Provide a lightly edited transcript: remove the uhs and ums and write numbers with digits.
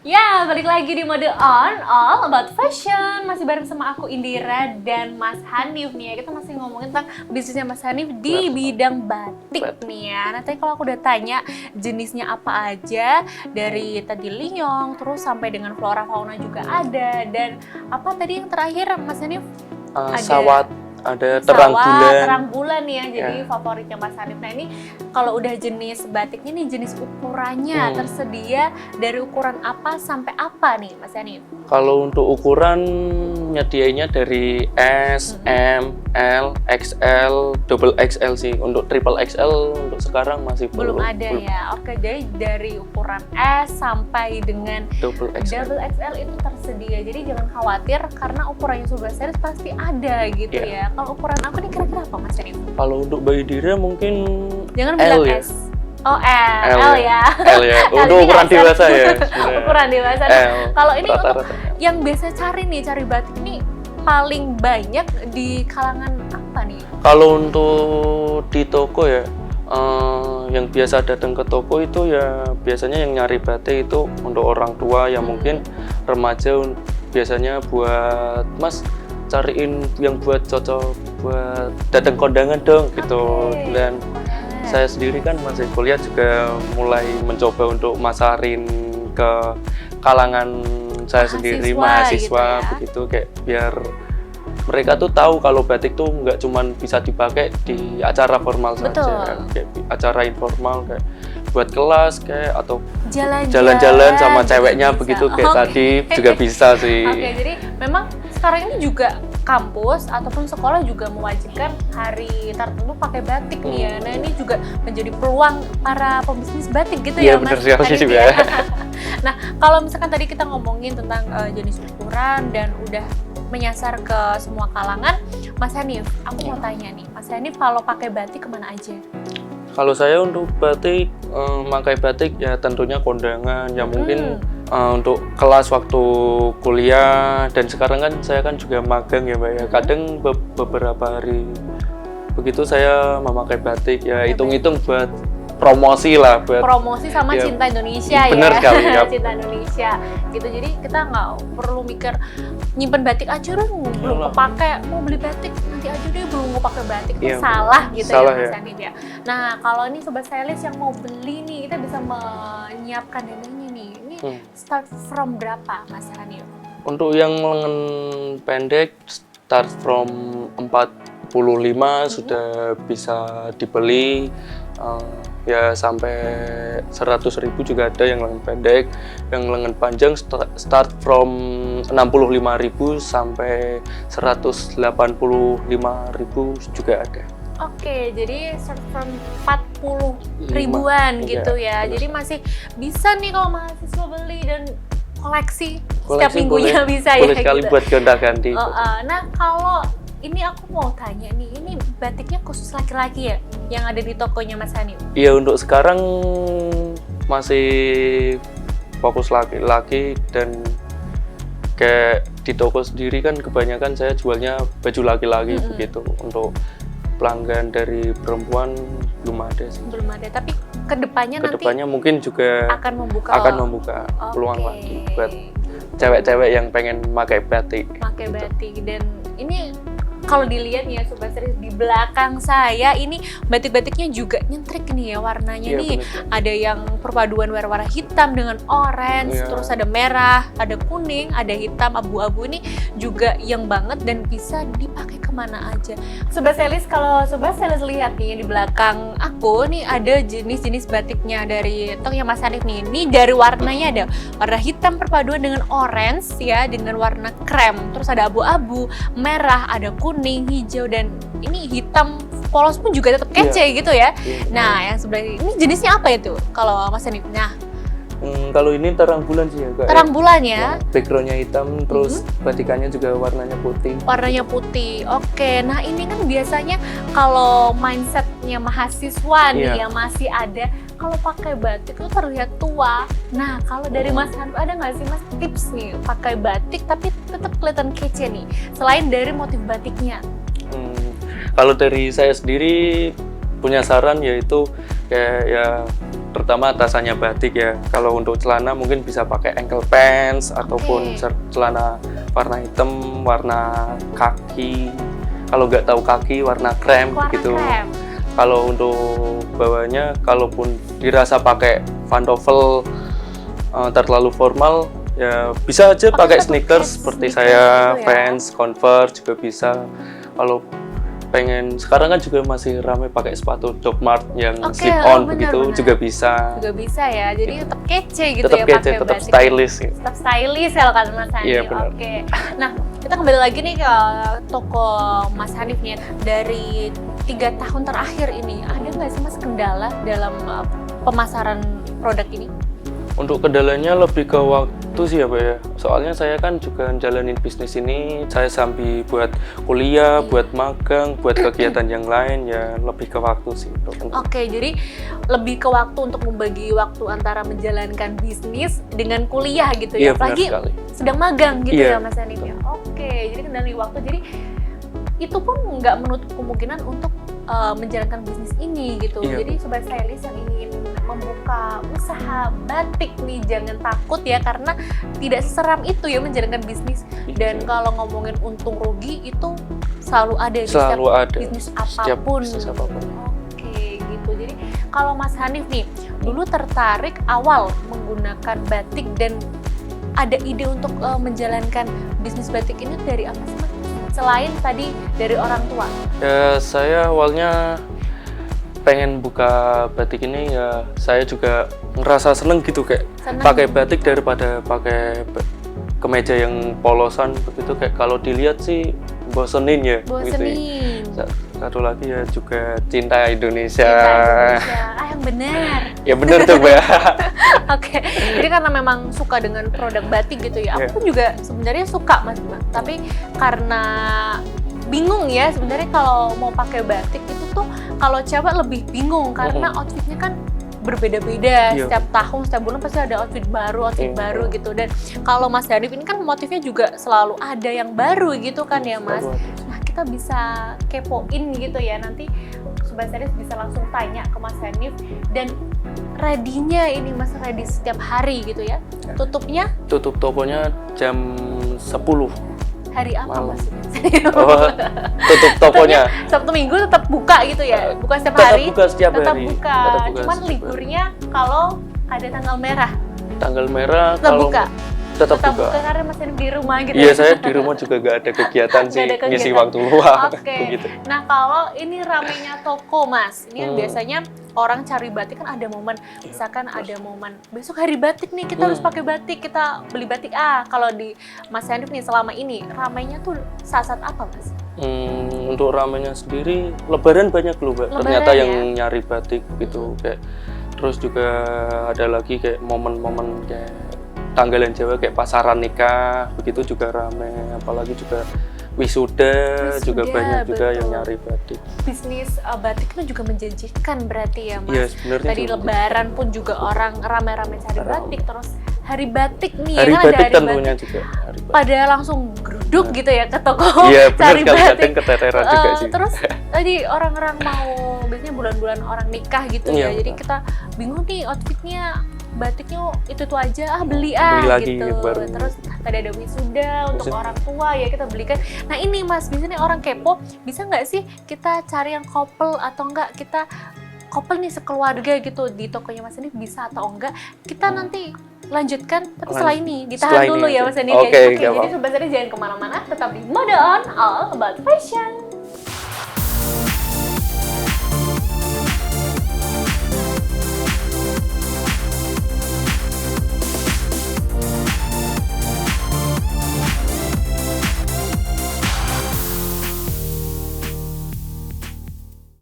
Ya, balik lagi di mode on, all about fashion. Masih bareng sama aku Indira dan Mas Hanif nih ya. Kita masih ngomongin tentang bisnisnya Mas Hanif di bidang batik nih ya. Nah tadi kalau aku udah tanya jenisnya apa aja, dari tadi linyong, terus sampai dengan flora fauna juga ada. Dan apa tadi yang terakhir Mas Hanif? Sawat, ada terang bulan. Terang bulan ya, jadi favoritnya Mas Hanif. Nah ini kalau udah jenis batiknya nih, jenis ukurannya tersedia dari ukuran apa sampai apa nih Mas Hanif? Kalau untuk ukuran nyediainya dari S, M, L, XL, double XL sih. Untuk triple XL untuk sekarang masih belum ada ya. Oke, jadi dari ukuran S sampai dengan double XL. Double XL itu tersedia. Jadi jangan khawatir karena ukurannya Sobat Series pasti ada gitu ya. Kalau ukuran aku nih kira-kira apa Mas Hanif? Kalau untuk bayi Dira mungkin jangan L bilang ya. S. Oh L ya. L ya. Untuk ukuran dewasa ya. Ukuran dewasa. Kalau ini rata-rata untuk yang biasa cari batik nih paling banyak di kalangan apa nih? Kalau untuk di toko ya, yang biasa datang ke toko itu ya biasanya yang nyari batik itu untuk orang tua yang mungkin remaja, biasanya buat Mas cariin yang buat cocok buat datang kondangan dong gitu. Dan saya sendiri kan masih kuliah juga mulai mencoba untuk masarin ke kalangan saya sendiri, mahasiswa gitu ya. Begitu kayak biar mereka tuh tahu kalau batik tuh nggak cuma bisa dipakai di acara formal saja, kayak acara informal kayak buat kelas kayak atau jalan-jalan sama ceweknya bisa. Begitu kayak tadi juga bisa sih. Jadi memang sekarang ini juga kampus ataupun sekolah juga mewajibkan hari tertentu pakai batik nih ya. Nah ini juga menjadi peluang para pembisnis batik gitu ya Mas. Iya benar sekali juga. Nah kalau misalkan tadi kita ngomongin tentang jenis ukuran dan udah menyasar ke semua kalangan, Mas Hanif, aku mau tanya nih, Mas Hanif kalau pakai batik kemana aja? Kalau saya untuk batik, pakai batik ya tentunya kondangan, ya mungkin untuk kelas waktu kuliah, dan sekarang kan saya kan juga magang ya Mbak ya, kadang beberapa hari begitu saya memakai batik, ya hitung-hitung buat promosi lah, buat promosi sama ya, Cinta Indonesia bener ya, sekali, ya. Cinta Indonesia gitu. Jadi kita nggak perlu mikir nyimpen batik aja dong, belum kepake, mau beli batik nanti aja deh belum mau pakai batik, itu salah gitu salah, ya Mas Hanif ya. Nah kalau nih Sobat Stylist yang mau beli nih, kita bisa menyiapkan dananya nih. Ini start from berapa Mas Hanif? Untuk yang lengan pendek start from 45 sudah bisa dibeli. Ya sampai 100.000 juga ada yang lengan pendek, yang lengan panjang start from 65.000 sampai 185.000 juga ada. Oke, jadi start from 40 ribuan gitu ya. Jadi masih bisa nih kalau mahasiswa beli dan koleksi setiap minggunya boleh, bisa boleh ya. Sekali gitu. Buat gonta-ganti. Nah kalau ini aku mau tanya nih, ini batiknya khusus laki-laki ya yang ada di tokonya Mas Hanif? Iya, untuk sekarang masih fokus laki-laki, dan kayak di toko sendiri kan kebanyakan saya jualnya baju laki-laki begitu. Untuk pelanggan dari perempuan belum ada sih. Belum ada, tapi kedepannya nanti mungkin juga akan membuka peluang lagi buat cewek-cewek yang pengen pakai batik. Pakai batik. Dan ini kalau dilihat ya Sobat Series di belakang saya ini batik-batiknya juga nyentrik nih ya warnanya nih. Bener. Ada yang perpaduan warna hitam dengan orange, terus ada merah, ada kuning, ada hitam, abu-abu, ini juga yang banget dan bisa dipakai kemana aja. Sobat Series, kalau Sobat Series lihat nih di belakang aku nih ada jenis-jenis batiknya dari toknya Mas Hanif nih. Ini dari warnanya ada warna hitam perpaduan dengan orange ya, dengan warna krem, terus ada abu-abu, merah, ada kuning, hijau, dan ini hitam polos pun juga tetap kece gitu ya. Nah, yang sebelah ini jenisnya apa itu kalau Mas Hanif? Nah, kalau ini terang bulan sih ya Kak. Terang bulan ya. Backgroundnya hitam, terus batikannya juga warnanya putih. Warnanya putih. Oke, nah ini kan biasanya kalau mindsetnya mahasiswa nih yang masih ada, kalau pakai batik itu terlihat tua. Nah, kalau dari Mas Hanif ada nggak sih Mas tips nih pakai batik tapi tetap kelihatan kece nih, selain dari motif batiknya? Kalau dari saya sendiri punya saran, yaitu kayak ya terutama atasannya batik ya. Kalau untuk celana mungkin bisa pakai ankle pants ataupun celana warna hitam, warna kaki. Kalau nggak tahu kaki warna krem gitu. Kalau untuk bawahnya, kalaupun dirasa pakai pantofel terlalu formal, ya bisa aja pakai sneakers seperti saya, gitu ya. Vans, Converse juga bisa. Kalau pengen, sekarang kan juga masih ramai pakai sepatu Doc Mart yang slip on begitu, juga bisa. Juga bisa ya, jadi tetap kece gitu tetap ya, kece, pakai tetap batik. stylish gitu. Tetap stylish kalau kata Mas Hanif. Iya, benar. Oke. Nah, kita kembali lagi nih ke toko Mas Hanif nih. Dari 3 tahun terakhir ini, ada nggak sih Mas kendala dalam pemasaran produk ini? Untuk kendalanya lebih ke waktu sih ya Pak ya. Soalnya saya kan juga jalanin bisnis ini, saya sambil buat kuliah, buat magang, buat kegiatan yang lain, ya lebih ke waktu sih. Oke, jadi lebih ke waktu untuk membagi waktu antara menjalankan bisnis dengan kuliah gitu ya. Iya, benar Apalagi sekali. sedang magang gitu Iya. ya Mas Hanif ya. Oke, jadi kendali waktu. Jadi itu pun nggak menutup kemungkinan untuk menjalankan bisnis ini gitu. Iya. Jadi sobat stylist yang ingin membuka usaha batik nih, jangan takut ya, karena tidak seseram itu ya menjalankan bisnis. Dan kalau ngomongin untung rugi itu selalu ada di setiap bisnis apapun. Oke, gitu. Jadi kalau Mas Hanif nih dulu tertarik awal menggunakan batik dan ada ide untuk menjalankan bisnis batik ini dari apa sih Mas? Selain tadi dari orang tua? Ya, saya awalnya pengen buka batik ini, ya saya juga ngerasa seneng gitu, kayak pakai batik daripada pakai kemeja yang polosan begitu, kayak kalau dilihat sih bosenin ya. Bosenin. Gitu. Satu lagi ya juga cinta Indonesia. Yang benar. Ya benar tuh Mbak. Oke, jadi karena memang suka dengan produk batik gitu ya. Aku pun juga sebenarnya suka Mas, tapi karena bingung ya sebenarnya kalau mau pakai batik itu tuh kalau cewek lebih bingung karena outfitnya kan berbeda-beda. Setiap tahun, setiap bulan pasti ada outfit baru gitu. Dan kalau Mas Hanif ini kan motifnya juga selalu ada yang baru gitu kan ya Mas. Nah, kita bisa kepoin gitu ya, nanti Sobat Stylist bisa langsung tanya ke Mas Hanif. Dan ready-nya ini Mas, ready setiap hari gitu ya. Tutupnya? Tutup tokonya jam 10 hari apa malam. Mas? Tutup tokonya Sabtu Minggu tetap buka gitu ya? Buka setiap hari? Buka setiap tetap hari. Buka. Cuman liburnya kalau ada tanggal merah? Tanggal merah tetap kalau buka? Tetap buka karena masih di rumah gitu. Iya, saya di rumah juga gak ada kegiatan sih, ngisi waktu luang. Oke. Gitu. Nah, kalau ini ramenya toko Mas, ini yang biasanya orang cari batik kan ada momen, misalkan ada momen besok hari batik nih, kita harus pakai batik, kita beli batik. Kalau di Mas Hanif nih selama ini ramenya tuh saat-saat apa Mas? Untuk ramenya sendiri Lebaran banyak loh Mbak. Ternyata yang nyari batik gitu, kayak terus juga ada lagi kayak momen-momen kayak tanggalan Jawa kayak pasaran nikah begitu juga rame, apalagi juga wisuda juga banyak juga yang nyari batik. Bisnis batik itu juga menjanjikan berarti ya Mas. Iya, sebenarnya tadi juga. Lebaran pun juga orang rame-rame cari batik, terus hari batik nih hari ya kan, batik ada hari tentunya batik. Juga hari batik. Pada langsung geruduk gitu ya ke toko cari batik. Kadang keteteran juga sih. Terus tadi orang-orang mau biasanya bulan-bulan orang nikah gitu ya. Jadi kita bingung nih outfitnya, batiknya itu aja, beli lagi gitu. baru. Terus tadi ada wisuda untuk orang tua ya, kita belikan. Nah ini Mas, biasanya orang kepo, bisa nggak sih kita cari yang couple atau enggak kita couple nih sekeluarga gitu di tokonya Mas Hanif, bisa atau enggak? Kita nanti lanjutkan, tapi setelah ini ditahan dulu ya Mas Hanif. Oke, jadi Sobat Stylist jangan kemana-mana, tetap di Mode On, all about fashion.